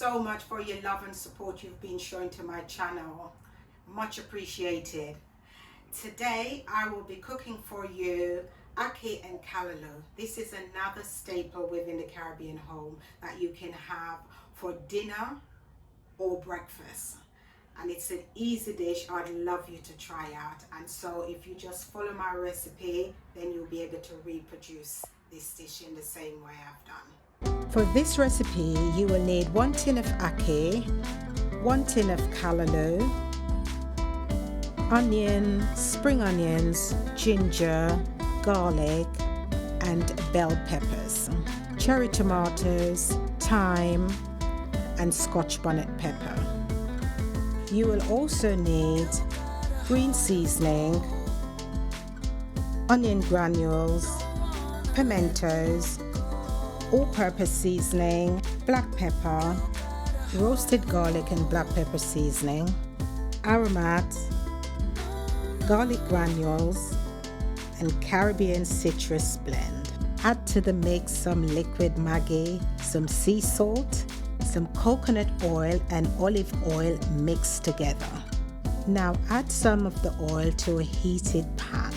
so much for your love and support you've been showing to my channel. Much appreciated. Today I will be cooking for you Ackee and Callaloo. This is another staple within the Caribbean home that you can have for dinner or breakfast. And it's an easy dish I'd love you to try out. And so if you just follow my recipe, then you'll be able to reproduce this dish in the same way I've done. For this recipe, you will need 1 tin of ackee, 1 tin of callaloo, onion, spring onions, ginger, garlic, and bell peppers, cherry tomatoes, thyme, and scotch bonnet pepper. You will also need green seasoning, onion granules, pimentos, all-purpose seasoning, black pepper, roasted garlic and black pepper seasoning, Aromat, garlic granules, and Caribbean citrus blend. Add to the mix some liquid Maggie, some sea salt, some coconut oil and olive oil mixed together. Now add some of the oil to a heated pan.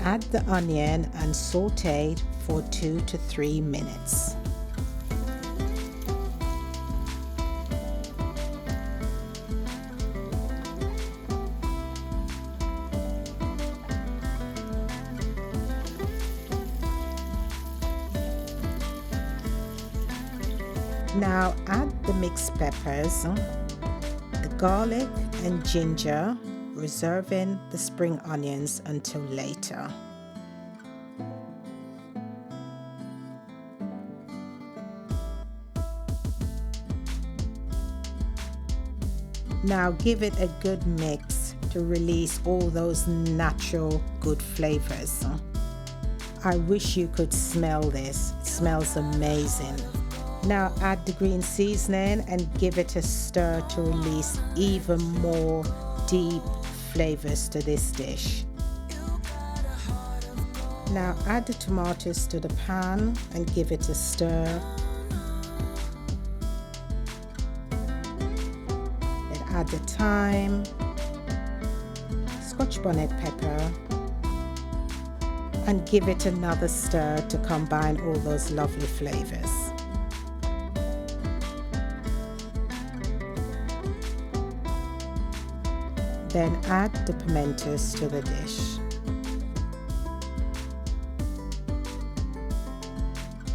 Add the onion and saute it for 2 to 3 minutes. Now add the mixed peppers, the garlic and ginger, reserving the spring onions until later. Now give it a good mix to release all those natural good flavors. I wish you could smell this. It smells amazing. Now add the green seasoning and give it a stir to release even more deep flavors to this dish. Now add the tomatoes to the pan and give it a stir. Then add the thyme, scotch bonnet pepper, and give it another stir to combine all those lovely flavors. Then add the pimentos to the dish.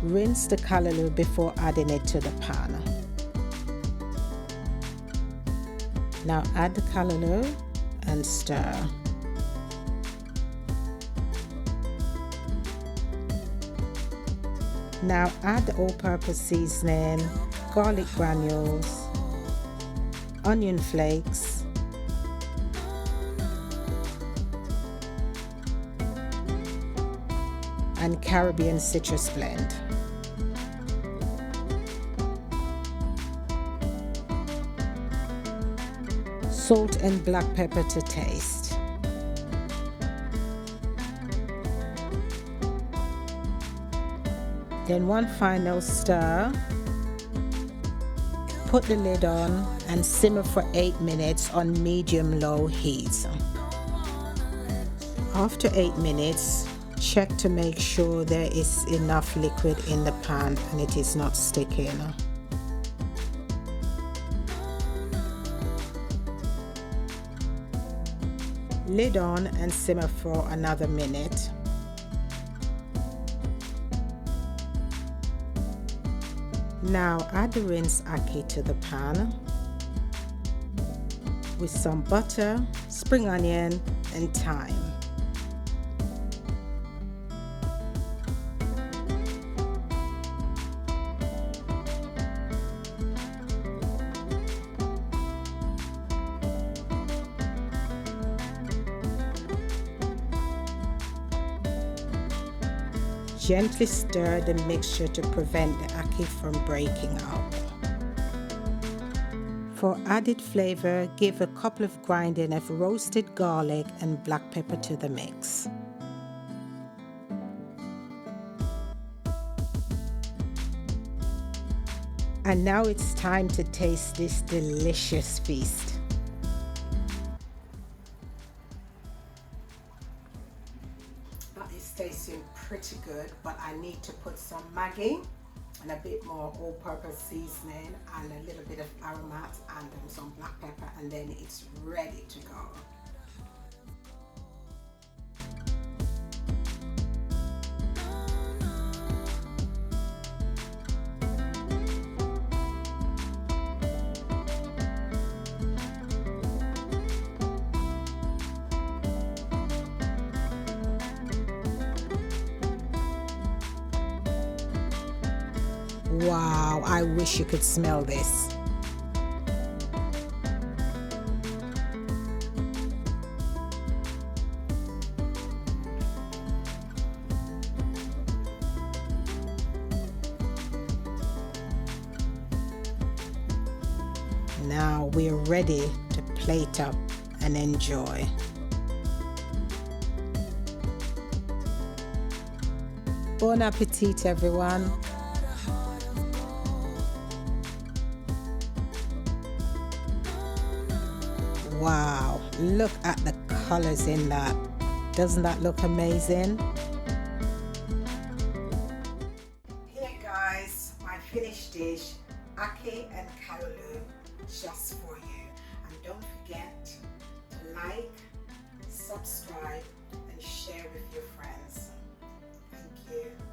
Rinse the callaloo before adding it to the pan. Now add the callaloo and stir. Now add the all-purpose seasoning, garlic granules, onion flakes, and Caribbean citrus blend. Salt and black pepper to taste. Then one final stir. Put the lid on and simmer for 8 minutes on medium-low heat. After 8 minutes, check to make sure there is enough liquid in the pan and it is not sticking. Lid on and simmer for another minute. Now add the rinsed ackee to the pan with some butter, spring onion and thyme. Gently stir the mixture to prevent the ackee from breaking up. For added flavor, give a couple of grinding of roasted garlic and black pepper to the mix. And now it's time to taste this delicious feast. That is tasting pretty good, but I need to put some Maggie and a bit more all-purpose seasoning and a little bit of Aromat and then some black pepper, and then it's ready to go. Wow, I wish you could smell this. Now we're ready to plate up and enjoy. Bon appetit, everyone. Wow, look at the colors in that. Doesn't that look amazing? Here guys, my finished dish, Ackee and Callaloo, just for you. And don't forget to like, subscribe and share with your friends. Thank you.